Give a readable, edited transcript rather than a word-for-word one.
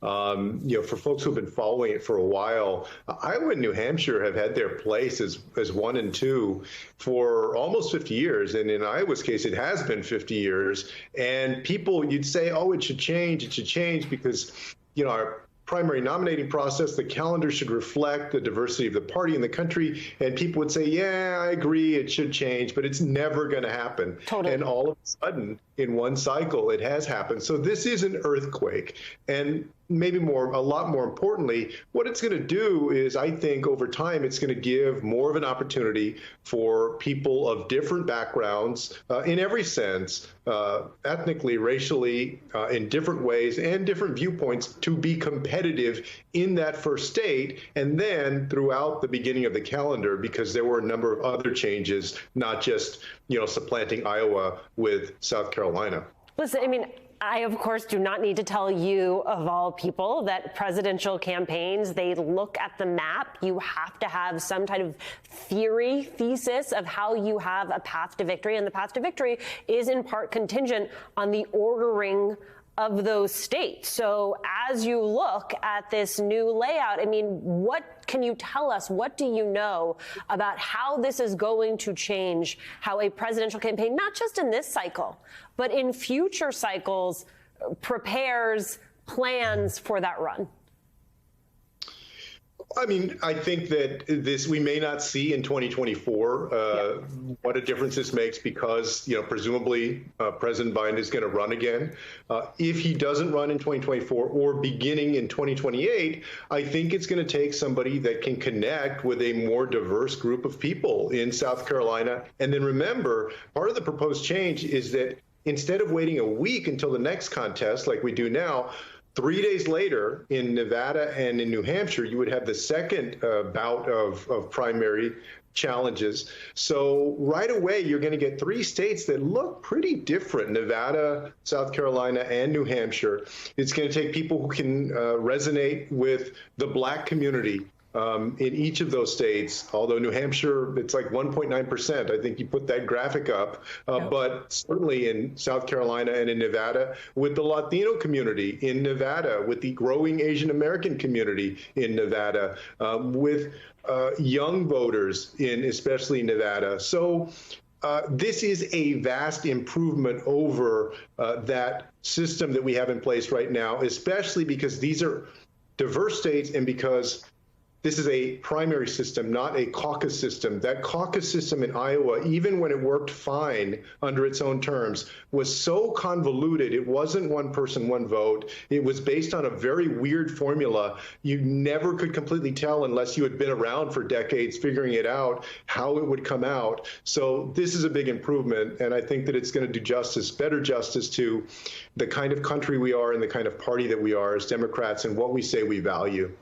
For folks who've been following it for a while, Iowa and New Hampshire have had their place as 1 and 2 for almost 50 years. And in Iowa's case, it has been 50 years. And people, you'd say, oh, it should change because, our primary nominating process, the calendar should reflect the diversity of the party in the country. And people would say, yeah, I agree, it should change, but it's never going to happen. Totally. And all of a sudden, in one cycle, it has happened. So this is an earthquake. And maybe a lot more importantly, what it's going to do is, I think over time, it's going to give more of an opportunity for people of different backgrounds in every sense, ethnically, racially, in different ways and different viewpoints to be competitive in that first state. And then throughout the beginning of the calendar, because there were a number of other changes, not just, supplanting Iowa with South Carolina. Listen, I, of course, do not need to tell you, of all people, that presidential campaigns, they look at the map. You have to have some kind of thesis of how you have a path to victory. And the path to victory is in part contingent on the ordering of those states. So as you look at this new layout, what can you tell us? What do you know about how this is going to change how a presidential campaign, not just in this cycle, but in future cycles, prepares plans for that run? I think that we may not see in 2024 what a difference this makes because, presumably President Biden is going to run again. If he doesn't run in 2024 or beginning in 2028, I think it's going to take somebody that can connect with a more diverse group of people in South Carolina. And then remember, part of the proposed change is that instead of waiting a week until the next contest like we do now, 3 days later in Nevada and in New Hampshire, you would have the second bout of primary challenges. So right away, you're going to get 3 states that look pretty different, Nevada, South Carolina, and New Hampshire. It's going to take people who can resonate with the Black community in each of those states, although New Hampshire, it's like 1.9%. I think you put that graphic up, but certainly in South Carolina and in Nevada, with the Latino community in Nevada, with the growing Asian American community in Nevada, with young voters in especially Nevada. So this is a vast improvement over that system that we have in place right now, especially because these are diverse states and because this is a primary system, not a caucus system. That caucus system in Iowa, even when it worked fine under its own terms, was so convoluted. It wasn't one person, one vote. It was based on a very weird formula. You never could completely tell unless you had been around for decades figuring it out, how it would come out. So this is a big improvement, and I think that it's going to do better justice to the kind of country we are and the kind of party that we are as Democrats and what we say we value.